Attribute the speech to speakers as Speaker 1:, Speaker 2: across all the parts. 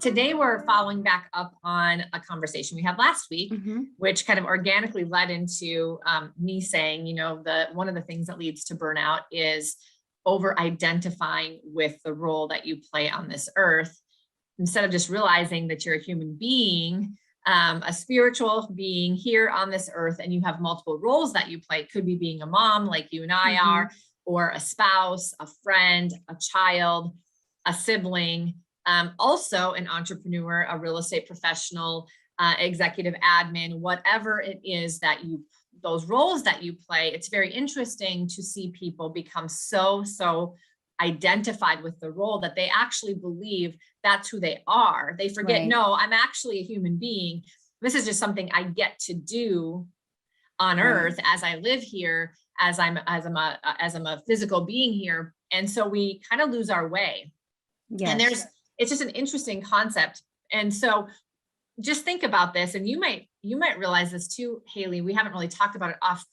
Speaker 1: Today, we're following back up on a conversation we had last week, which kind of organically led into me saying, one of the things that leads to burnout is over identifying with the role that you play on this earth, instead of just realizing that you're a human being, a spiritual being here on this earth, and you have multiple roles that you play. It could be being a mom like you and I are, or a spouse, a friend, a child, a sibling, also an entrepreneur, a real estate professional, executive admin, whatever it is that those roles that you play. It's very interesting to see people become so identified with the role that they actually believe that's who they are. They forget, no, I'm actually a human being. This is just something I get to do on earth as I live here, as I'm a physical being here. And so we kind of lose our way. And it's just an interesting concept. And so just think about this, and you might realize this too, Haley. We haven't really talked about it off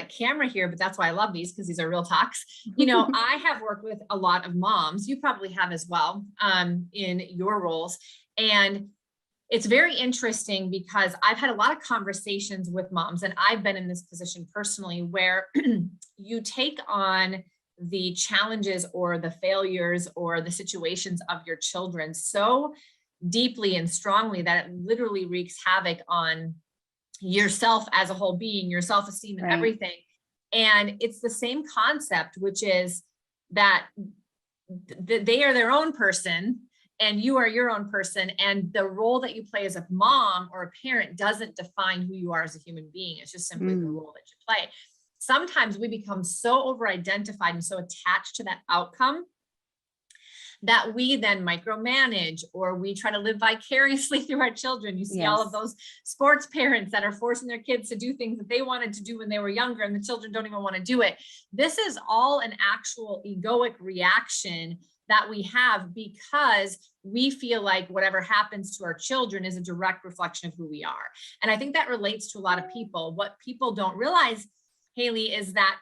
Speaker 1: camera here, but that's why I love these, because these are real talks. I have worked with a lot of moms. You probably have as well, in your roles. And it's very interesting because I've had a lot of conversations with moms, and I've been in this position personally where you take on the challenges or the failures or the situations of your children so deeply and strongly that it literally wreaks havoc on yourself as a whole being, your self-esteem and everything. And it's the same concept, which is that they are their own person and you are your own person. And the role that you play as a mom or a parent doesn't define who you are as a human being. It's just simply the role that you play. Sometimes we become so over-identified and so attached to that outcome that we then micromanage, or we try to live vicariously through our children. You see all of those sports parents that are forcing their kids to do things that they wanted to do when they were younger, and the children don't even want to do it. This is all an actual egoic reaction that we have because we feel like whatever happens to our children is a direct reflection of who we are. And I think that relates to a lot of people. What people don't realize, Haley, is that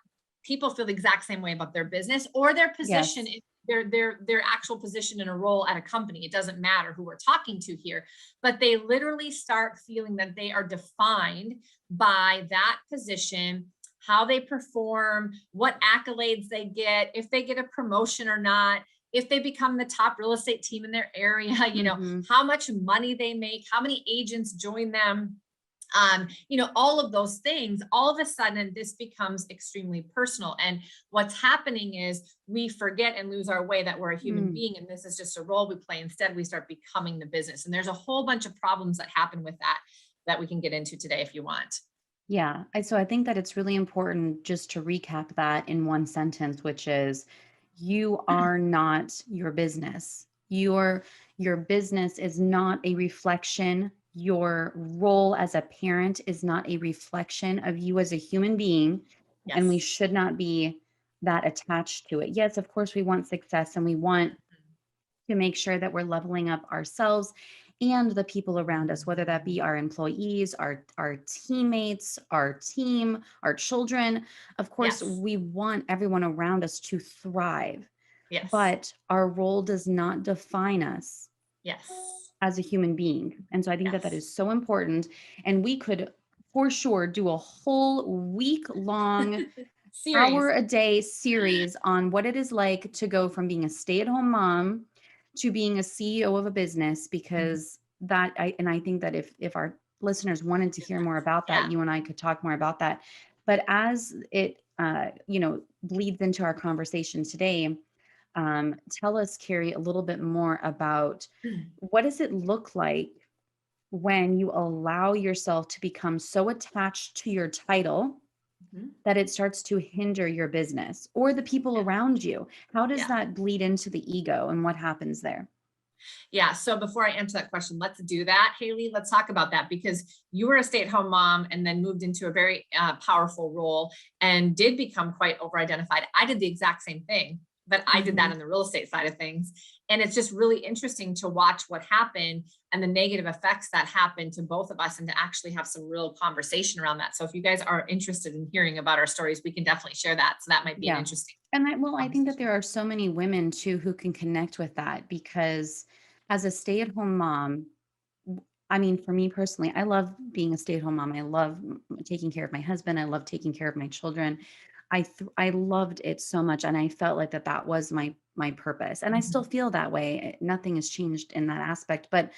Speaker 1: people feel the exact same way about their business or their position, their actual position in a role at a company. It doesn't matter who we're talking to here, but they literally start feeling that they are defined by that position, how they perform, what accolades they get, if they get a promotion or not, if they become the top real estate team in their area, how much money they make, how many agents join them. All of those things. All of a sudden, this becomes extremely personal. And what's happening is we forget and lose our way that we're a human being, and this is just a role we play. Instead, we start becoming the business. And there's a whole bunch of problems that happen with that we can get into today if you want.
Speaker 2: Yeah. So I think that it's really important just to recap that in one sentence, which is you are not your business. Your business is not a reflection. Your role as a parent is not a reflection of you as a human being. And we should not be that attached to it. Yes, of course, we want success and we want to make sure that we're leveling up ourselves and the people around us, whether that be our employees, our teammates, our team, our children. Of course, we want everyone around us to thrive. But our role does not define us as a human being. And so I think that is so important. And we could for sure do a whole week-long hour-a-day series on what it is like to go from being a stay-at-home mom to being a CEO of a business, because I think that if our listeners wanted to hear more about that, you and I could talk more about that. But as it, bleeds into our conversation today, tell us, Cari, a little bit more about what does it look like when you allow yourself to become so attached to your title that it starts to hinder your business or the people around you? How does that bleed into the ego, and what happens there?
Speaker 1: Yeah. So before I answer that question, let's do that, Haley. Let's talk about that, because you were a stay-at-home mom and then moved into a very powerful role and did become quite over-identified. I did the exact same thing, but I did that in the real estate side of things. And it's just really interesting to watch what happened and the negative effects that happened to both of us, and to actually have some real conversation around that. So if you guys are interested in hearing about our stories, we can definitely share that. So that might be interesting.
Speaker 2: And I think that there are so many women too who can connect with that, because as a stay-at-home mom, I mean, for me personally, I love being a stay-at-home mom. I love taking care of my husband. I love taking care of my children. I loved it so much, and I felt like that was my purpose, and I still
Speaker 1: Mhm.
Speaker 2: feel that way. Nothing has changed in that aspect. But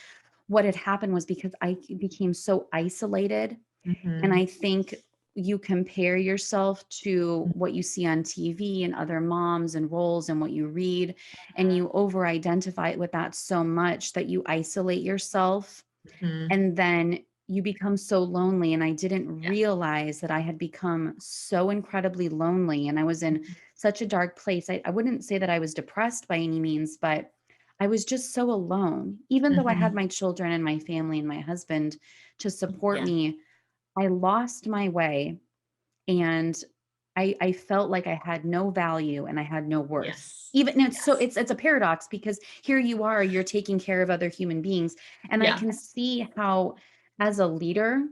Speaker 2: what had happened was because I became so isolated, and
Speaker 1: Mhm.
Speaker 2: I think you compare yourself to what you see on TV and other moms and roles and what you read, and you over identify with that so much that you isolate yourself,
Speaker 1: Mhm.
Speaker 2: and then you become so lonely. And I didn't
Speaker 1: Yeah.
Speaker 2: realize that I had become so incredibly lonely, and I was in
Speaker 1: Mhm.
Speaker 2: such a dark place. I wouldn't say that I was depressed by any means, but I was just so alone. Even though I had
Speaker 1: Mhm.
Speaker 2: my children and my family and my husband to support
Speaker 1: Yeah.
Speaker 2: me, I lost my way, and I felt like I had no value and I had no worth.
Speaker 1: Yes.
Speaker 2: Even and it's so
Speaker 1: Yes.
Speaker 2: it's a paradox, because here you are, you're taking care of other human beings. And I
Speaker 1: Yeah.
Speaker 2: can see how, as a leader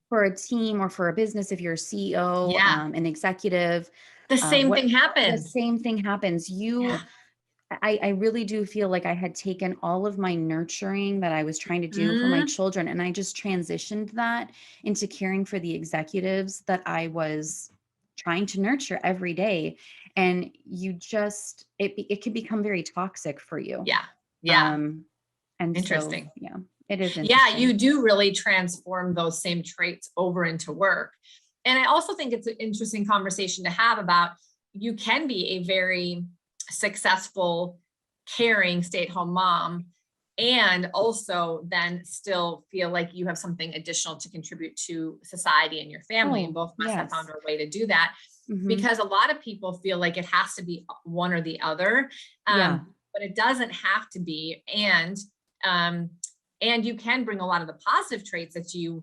Speaker 2: for a team or for a business, if you're a CEO,
Speaker 1: Yeah.
Speaker 2: an executive,
Speaker 1: The same
Speaker 2: what
Speaker 1: thing
Speaker 2: the
Speaker 1: happens.
Speaker 2: same thing happens.
Speaker 1: Yeah.
Speaker 2: I really do feel like I had taken all of my nurturing that I was trying to do for my
Speaker 1: Mhm.
Speaker 2: children, and I just transitioned that into caring for the executives that I was trying to nurture every day. And you just, it can become very toxic for you.
Speaker 1: Yeah. Yeah.
Speaker 2: Um, and so,
Speaker 1: Interesting.
Speaker 2: yeah, it is
Speaker 1: Yeah,
Speaker 2: interesting.
Speaker 1: you do really transform those same traits over into work. And I also think it's an interesting conversation to have about you can be a very successful, caring stay-at-home mom and also then still feel like you have something additional to contribute to society and your family. And
Speaker 2: Oh,
Speaker 1: both of us have found
Speaker 2: yes.
Speaker 1: our way to do that
Speaker 2: Hmm.
Speaker 1: because a lot of people feel like it has to be one or the other.
Speaker 2: Yeah.
Speaker 1: But it doesn't have to be. Um, and you can bring a lot of the positive traits that you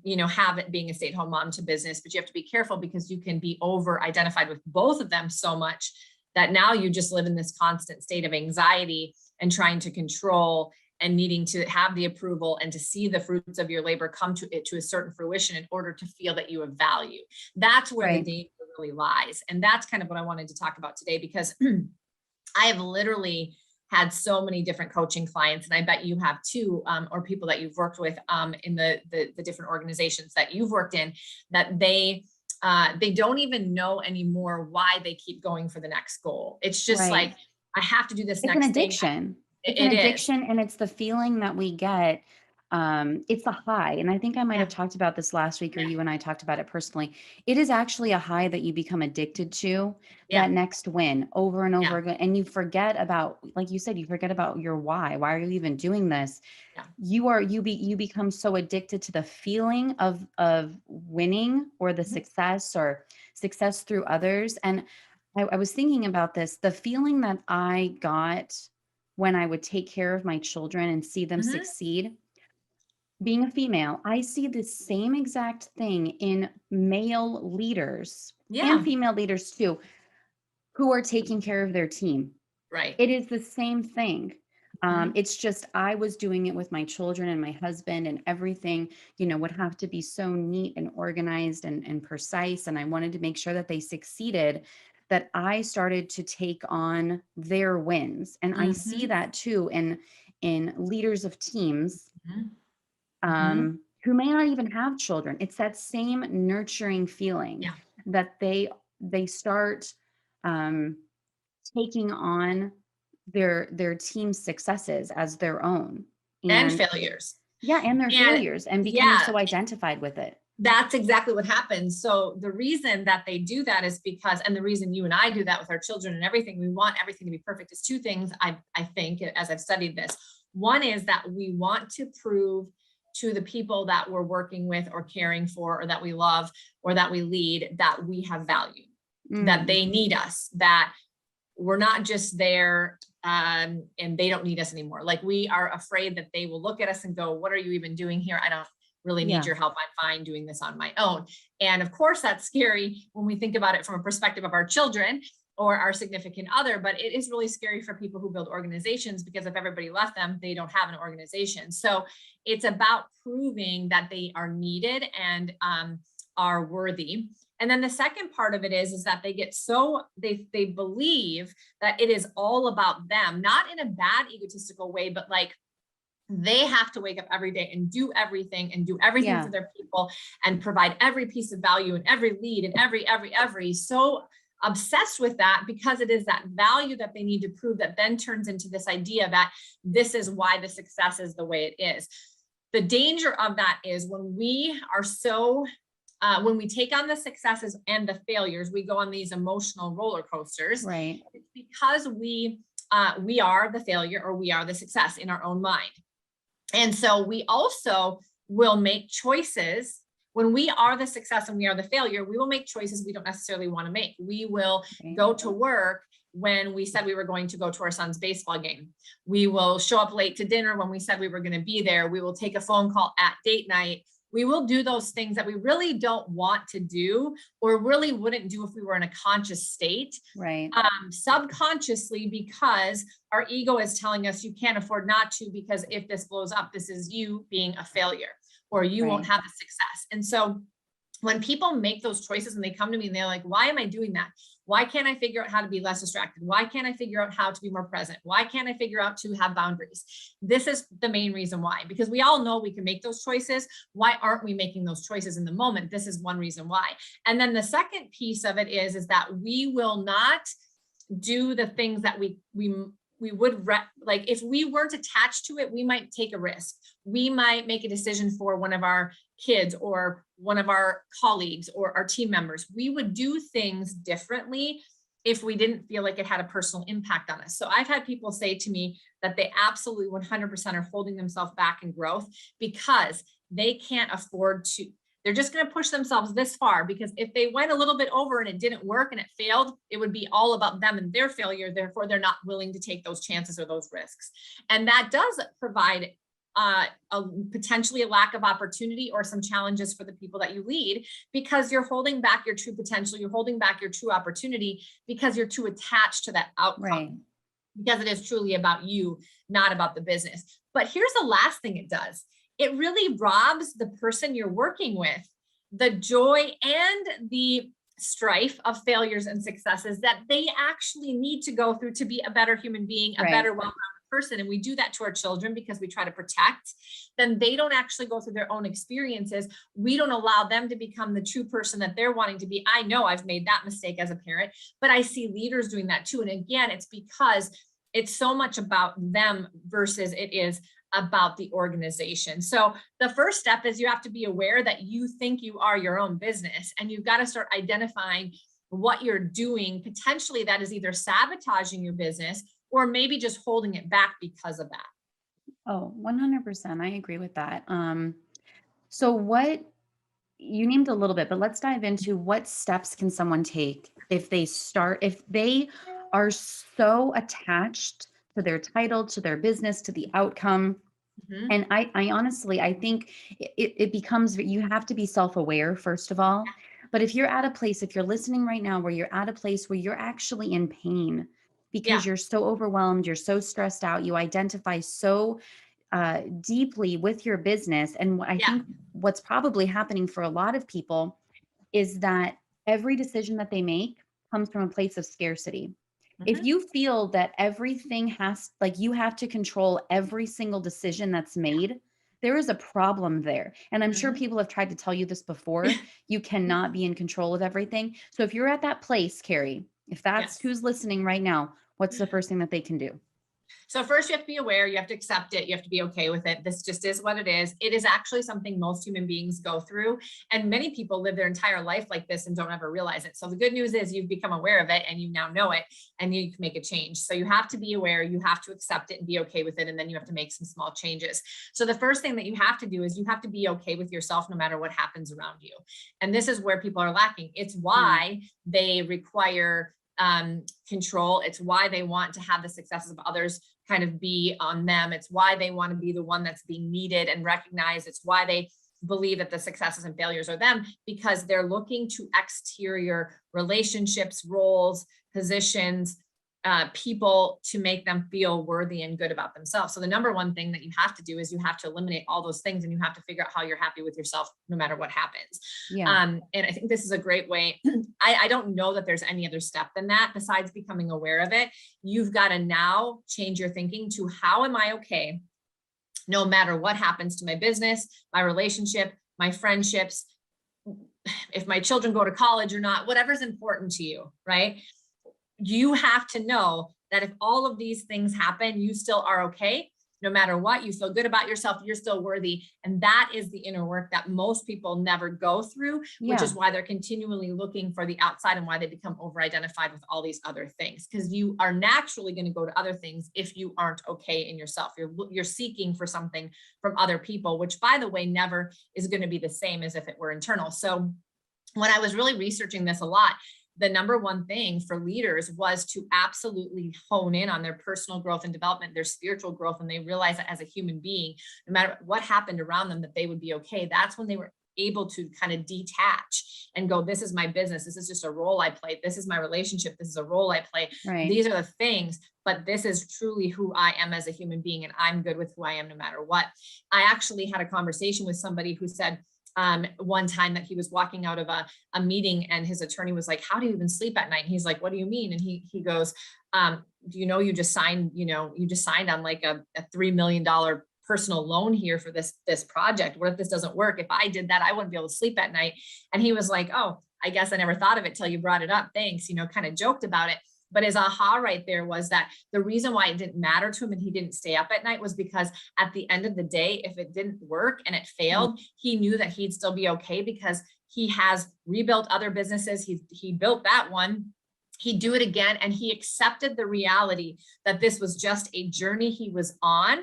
Speaker 1: know have it being a stay-at-home mom to business, but you have to be careful because you can be over identified with both of them so much that now you just live in this constant state of anxiety and trying to control and needing to have the approval and to see the fruits of your labor come to it to a certain fruition in order to feel that you have value. That's where the
Speaker 2: Right.
Speaker 1: danger really lies, and that's kind of what I wanted to talk about today because I have literally had so many different coaching clients, and I bet you have too, or people that you've worked with in the different organizations that you've worked in, that they don't even know anymore why they keep going for the next goal. It's just
Speaker 2: Right.
Speaker 1: like I have to do this
Speaker 2: It's an
Speaker 1: next thing.
Speaker 2: addiction. It's an
Speaker 1: It is,
Speaker 2: addiction, and it's the feeling that we get. It's a high, and I think I might have
Speaker 1: yeah,
Speaker 2: talked about this last week, or
Speaker 1: yeah,
Speaker 2: you and I talked about it personally. It is actually a high that you become addicted to,
Speaker 1: yeah,
Speaker 2: that next win over and over
Speaker 1: yeah,
Speaker 2: again, and you forget about, like you said, you forget about your why. Why are you even doing this?
Speaker 1: yeah.
Speaker 2: You become so addicted to the feeling of winning, or the
Speaker 1: Mhm,
Speaker 2: success, or success through others. And I was thinking about this, the feeling that I got when I would take care of my children and see them
Speaker 1: mhm.
Speaker 2: succeed. Being a female, I see the same exact thing in male leaders and
Speaker 1: Yeah,
Speaker 2: female leaders too, who are taking care of their team.
Speaker 1: right.
Speaker 2: It is the same thing.
Speaker 1: Mhm,
Speaker 2: It's just I was doing it with my children and my husband, and everything, would have to be so neat and organized and precise. And I wanted to make sure that they succeeded, that I started to take on their wins. And I see
Speaker 1: mhm,
Speaker 2: that too in leaders of teams,
Speaker 1: mhm, mhm.
Speaker 2: who may not even have children. It's that same nurturing feeling
Speaker 1: Yeah,
Speaker 2: that they start um, taking on their team's successes as their own.
Speaker 1: and
Speaker 2: And
Speaker 1: failures.
Speaker 2: yeah, and their
Speaker 1: And
Speaker 2: failures, and becoming
Speaker 1: yeah,
Speaker 2: so identified with it.
Speaker 1: that's exactly what happens. So the reason that they do that is because, and the reason you and I do that with our children and everything, we want everything to be perfect, is two things. I think, as I've studied this, one is that we want to prove to the people that we're working with or caring for, or that we love, or that we lead, that we have value, that
Speaker 2: Mm,
Speaker 1: they need us, that we're not just there and they don't need us anymore. Like we are afraid that they will look at us and go, what are you even doing here? I don't really need
Speaker 2: yeah.
Speaker 1: your help. I'm fine doing this on my own. And of course, that's scary when we think about it from a perspective of our children or our significant other, but it is really scary for people who build organizations, because if everybody left them, they don't have an organization. So it's about proving that they are needed and are worthy. And then the second part of it is that they get so, they believe that it is all about them, not in a bad egotistical way, but like they have to wake up every day and do everything
Speaker 2: Yeah.
Speaker 1: for their people and provide every piece of value and every lead and every so obsessed with that, because it is that value that they need to prove that then turns into this idea that this is why the success is the way it is. The danger of that is when we are so when we take on the successes and the failures, we go on these emotional roller coasters.
Speaker 2: Right.
Speaker 1: It's because we are the failure or we are the success in our own mind. And so we also will make choices when we are the success and we are the failure. We will make choices we don't necessarily want to make. We will go to work when we said we were going to go to our son's baseball game. We will show up late to dinner when we said we were going to be there. We will take a phone call at date night. We will do those things that we really don't want to do or really wouldn't do if we were in a conscious state,
Speaker 2: Right.
Speaker 1: Subconsciously, because our ego is telling us you can't afford not to, because if this blows up, this is you being a failure or you won't have the success. And so when people make those choices and they come to me and they're like, why am I doing that? Why can't I figure out how to be less distracted? Why can't I figure out how to be more present? Why can't I figure out to have boundaries? This is the main reason why, because we all know we can make those choices. Why aren't we making those choices in the moment? This is one reason why. And then the second piece of it is that we will not do the things that we would like if we weren't attached to it, we might take a risk. We might make a decision for one of our kids or one of our colleagues or our team members. We would do things differently if we didn't feel like it had a personal impact on us. So I've had people say to me that they absolutely 100% are holding themselves back in growth because they can't afford to. They're just going to push themselves this far, because if they went a little bit over and it didn't work and it failed, it would be all about them and their failure. Therefore, they're not willing to take those chances or those risks. And that does provide potentially a lack of opportunity or some challenges for the people that you lead, because you're holding back your true potential. You're holding back your true opportunity because you're too attached to that outcome.
Speaker 2: Right.
Speaker 1: Because it is truly about you, not about the business. But here's the last thing it does. It really robs the person you're working with the joy and the strife of failures and successes that they actually need to go through to be a better human being, a better, well-rounded person. And we do that to our children because we try to protect. Then they don't actually go through their own experiences. We don't allow them to become the true person that they're wanting to be. I know I've made that mistake as a parent, but I see leaders doing that too. And again, it's because it's so much about them versus it is about the organization. So the first step is you have to be aware that you think you are your own business, and you've got to start identifying what you're doing potentially that is either sabotaging your business or maybe just holding it back because of that.
Speaker 2: Oh, 100%. I agree with that. So what you named a little bit, but let's dive into what steps can someone take if they are so attached to their title, to their business, to the outcome.
Speaker 1: Mm-hmm.
Speaker 2: And I honestly, I think it becomes, you have to be self-aware, first of all. But if you're at a place, if you're listening right now, where you're at a place where you're actually in pain because you're so overwhelmed, you're so stressed out, you identify so deeply with your business. And I think what's probably happening for a lot of people is that every decision that they make comes from a place of scarcity. If you feel that everything like you have to control every single decision that's made, there is a problem there. And I'm sure people have tried to tell you this before. You cannot be in control of everything. So if you're at that place, Cari, if that's who's listening right now, what's the first thing that they can do?
Speaker 1: So first, you have to be aware, you have to accept it, you have to be okay with it. This just is what it is. It is actually something most human beings go through. And many people live their entire life like this and don't ever realize it. So the good news is you've become aware of it and you now know it and you can make a change. So you have to be aware, you have to accept it and be okay with it. And then you have to make some small changes. So the first thing that you have to do is you have to be okay with yourself no matter what happens around you. And this is where people are lacking. It's why they require control. It's why they want to have the successes of others kind of be on them. It's why they want to be the one that's being needed and recognized. It's why they believe that the successes and failures are them, because they're looking to exterior relationships, roles, positions, people to make them feel worthy and good about themselves. So the number one thing that you have to do is you have to eliminate all those things, and you have to figure out how you're happy with yourself no matter what happens.
Speaker 2: Yeah.
Speaker 1: And I think this is a great way. I don't know that there's any other step than that besides becoming aware of it. You've got to now change your thinking to, how am I okay no matter what happens to my business, my relationship, my friendships, if my children go to college or not, whatever's important to you, right? You have to know that if all of these things happen, you still are okay. No matter what, you feel good about yourself, you're still worthy. And that is the inner work that most people never go through, which is why they're continually looking for the outside and why they become over-identified with all these other things. Because you are naturally going to go to other things if you aren't okay in yourself. You're seeking for something from other people, which, by the way, never is going to be the same as if it were internal. So when I was really researching this a lot, the number one thing for leaders was to absolutely hone in on their personal growth and development, their spiritual growth. And they realized that as a human being, no matter what happened around them, that they would be okay. That's when they were able to kind of detach and go, this is my business. This is just a role I play. This is my relationship. This is a role I play.
Speaker 2: Right.
Speaker 1: These are the things, but this is truly who I am as a human being. And I'm good with who I am no matter what. I actually had a conversation with somebody who said, one time that he was walking out of a meeting, and his attorney was like, how do you even sleep at night? And he's like, what do you mean? And he goes, do you know, you just signed on like a $3 million personal loan here for this project. What if this doesn't work? If I did that, I wouldn't be able to sleep at night. And he was like, oh, I guess I never thought of it till you brought it up. Thanks, kind of joked about it. But his aha right there was that the reason why it didn't matter to him and he didn't stay up at night was because at the end of the day, if it didn't work and it failed, he knew that he'd still be okay, because he has rebuilt other businesses. He built that one. He'd do it again. And he accepted the reality that this was just a journey he was on.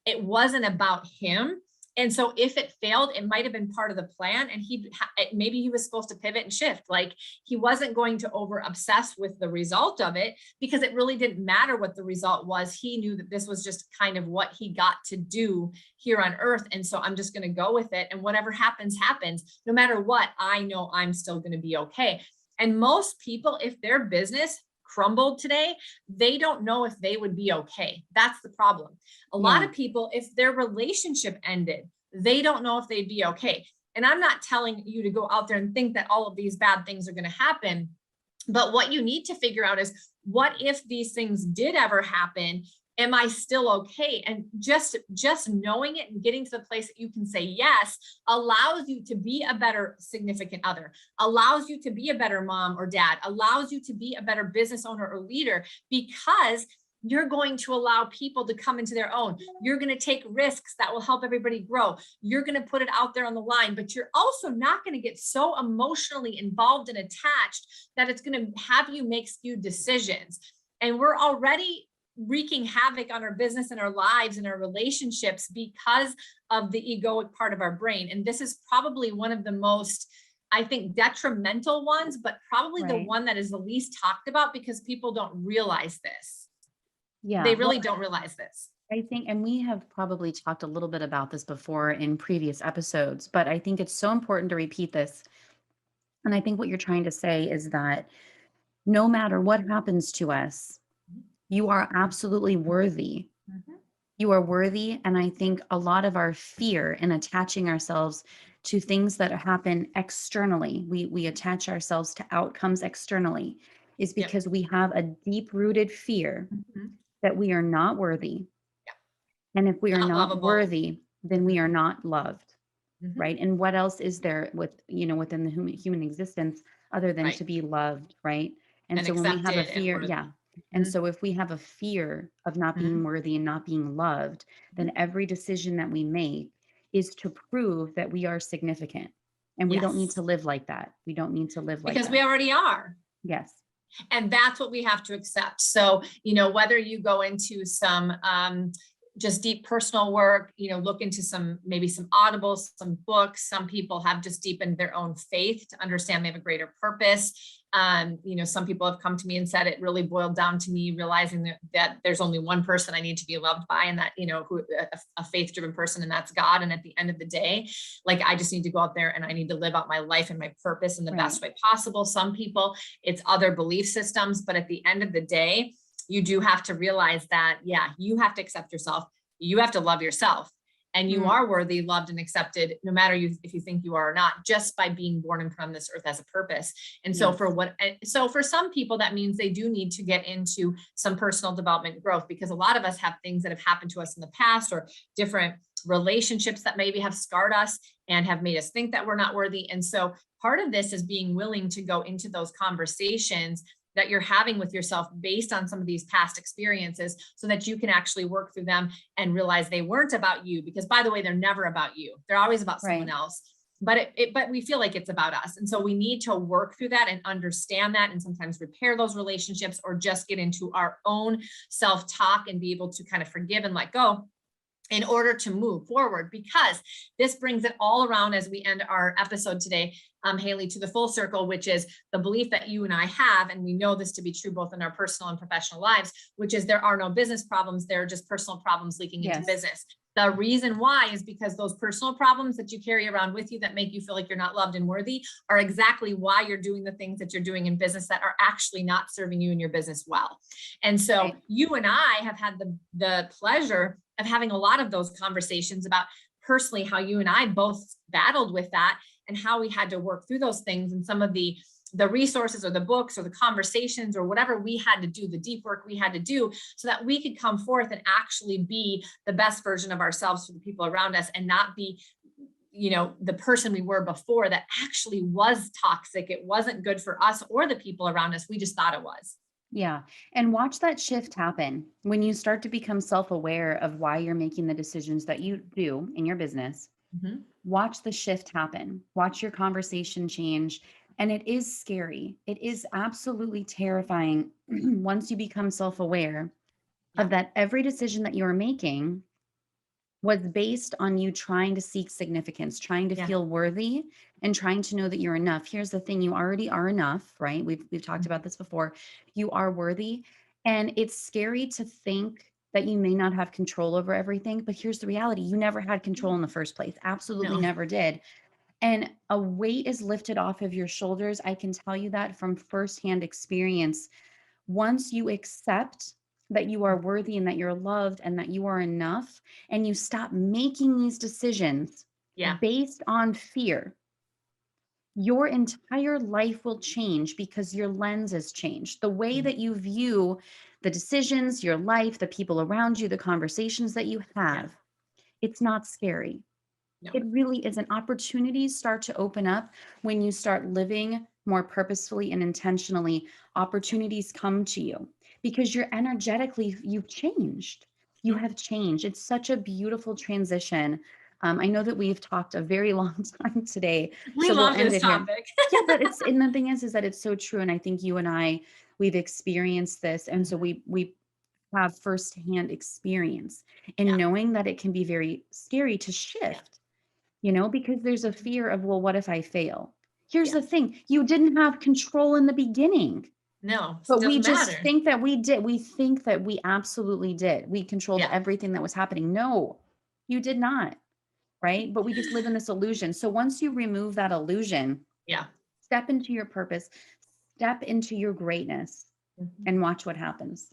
Speaker 1: It wasn't about him. And so if it failed, it might've been part of the plan, and maybe he was supposed to pivot and shift. Like, he wasn't going to over obsess with the result of it, because it really didn't matter what the result was. He knew that this was just kind of what he got to do here on earth. And so I'm just going to go with it. And whatever happens, happens. No matter what, I know I'm still going to be okay. And most people, if their business crumbled today, they don't know if they would be okay. That's the problem. A lot of people, if their relationship ended, they don't know if they'd be okay. And I'm not telling you to go out there and think that all of these bad things are going to happen. But what you need to figure out is, what if these things did ever happen? Am I still okay? And just knowing it and getting to the place that you can say yes allows you to be a better significant other, allows you to be a better mom or dad, allows you to be a better business owner or leader, because you're going to allow people to come into their own. You're going to take risks that will help everybody grow. You're going to put it out there on the line, but you're also not going to get so emotionally involved and attached that it's going to have you make skewed decisions. And we're already wreaking havoc on our business and our lives and our relationships because of the egoic part of our brain. And this is probably one of the most, I think, detrimental ones, but probably the one that is the least talked about, because people don't realize this.
Speaker 2: Yeah,
Speaker 1: they really don't realize this.
Speaker 2: I think, and we have probably talked a little bit about this before in previous episodes, but I think it's so important to repeat this. And I think what you're trying to say is that no matter what happens to us, you are absolutely worthy. You are worthy. And I think a lot of our fear in attaching ourselves to things that happen externally, we attach ourselves to outcomes externally, is because we have a deep-rooted fear that we are not worthy. And if we are not worthy, then we are not loved. Right. And what else is there within the human existence other than to be loved? Right. And so when we have a fear, and so if we have a fear of not being worthy and not being loved, then every decision that we make is to prove that we are significant. And we don't need to live like that. We don't need to live like that.
Speaker 1: Because we already are.
Speaker 2: Yes.
Speaker 1: And that's what we have to accept. So, whether you go into some just deep personal work, look into maybe some audibles, some books. Some people have just deepened their own faith to understand they have a greater purpose. Some people have come to me and said it really boiled down to me realizing that there's only one person I need to be loved by, and that, a faith-driven person, and that's God. And at the end of the day, like, I just need to go out there and I need to live out my life and my purpose in the best way possible. Some people, it's other belief systems, but at the end of the day, you do have to realize that, yeah, you have to accept yourself. You have to love yourself. And you are worthy, loved, and accepted, no matter if you think you are or not, just by being born and put on this earth as a purpose. And so for some people, that means they do need to get into some personal development growth, because a lot of us have things that have happened to us in the past, or different relationships that maybe have scarred us and have made us think that we're not worthy. And so part of this is being willing to go into those conversations that you're having with yourself based on some of these past experiences, so that you can actually work through them and realize they weren't about you. Because, by the way, they're never about you. They're always about someone else. But but we feel like it's about us. And so we need to work through that and understand that, and sometimes repair those relationships, or just get into our own self-talk and be able to kind of forgive and let go in order to move forward. Because this brings it all around as we end our episode today, Haley, to the full circle, which is the belief that you and I have, and we know this to be true both in our personal and professional lives, which is there are no business problems, there are just personal problems leaking into business. The reason why is because those personal problems that you carry around with you that make you feel like you're not loved and worthy are exactly why you're doing the things that you're doing in business that are actually not serving you and your business well. And so you and I have had the pleasure of having a lot of those conversations about personally how you and I both battled with that, and how we had to work through those things, and some of the resources or the books or the conversations or whatever we had to do, the deep work we had to do, so that we could come forth and actually be the best version of ourselves for the people around us, and not be, the person we were before that actually was toxic. It wasn't good for us or the people around us. We just thought it was.
Speaker 2: Yeah. And watch that shift happen when you start to become self-aware of why you're making the decisions that you do in your business. Watch the shift happen. Watch your conversation change. And it is scary. It is absolutely terrifying once you become self-aware of that every decision that you're making was based on you trying to seek significance, trying to feel worthy, and trying to know that you're enough. Here's the thing, you already are enough, right? We've talked about this before. You are worthy. And it's scary to think that you may not have control over everything, but here's the reality. You never had control in the first place. Absolutely never did. And a weight is lifted off of your shoulders. I can tell you that from firsthand experience. Once you accept that you are worthy and that you're loved and that you are enough, and you stop making these decisions based on fear, your entire life will change, because your lens has changed. The way that you view the decisions, your life, the people around you, the conversations that you have, it's not scary. It really isn't. Opportunities start to open up when you start living more purposefully and intentionally. Opportunities come to you because you're energetically, you've changed. You have changed. It's such a beautiful transition. I know that we've talked a very long time today.
Speaker 1: We love this topic.
Speaker 2: Yeah, but and the thing is that it's so true. And I think you and I, we've experienced this. And so we have firsthand experience in knowing that it can be very scary to shift. Because there's a fear of, well, what if I fail? Here's the thing. You didn't have control in the beginning.
Speaker 1: No,
Speaker 2: but we just think that we did. We think that we absolutely did. We controlled everything that was happening. No, you did not. Right. But we just live in this illusion. So once you remove that illusion, step into your purpose, step into your greatness, and watch what happens.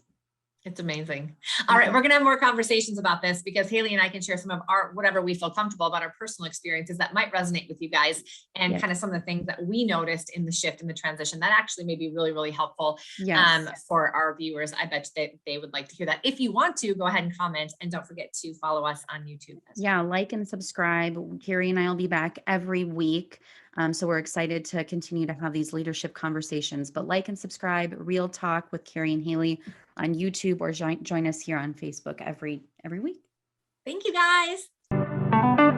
Speaker 1: It's amazing. All right. We're going to have more conversations about this, because Haley and I can share some of our, whatever we feel comfortable about, our personal experiences that might resonate with you guys, and kind of some of the things that we noticed in the shift and the transition that actually may be really, really helpful for our viewers. I bet they would like to hear that. If you want to, go ahead and comment, and don't forget to follow us on YouTube.
Speaker 2: Like and subscribe. Cari and I will be back every week. So we're excited to continue to have these leadership conversations, but like and subscribe. Real Talk with Cari and Haley on YouTube, or join us here on Facebook every week.
Speaker 1: Thank you, guys.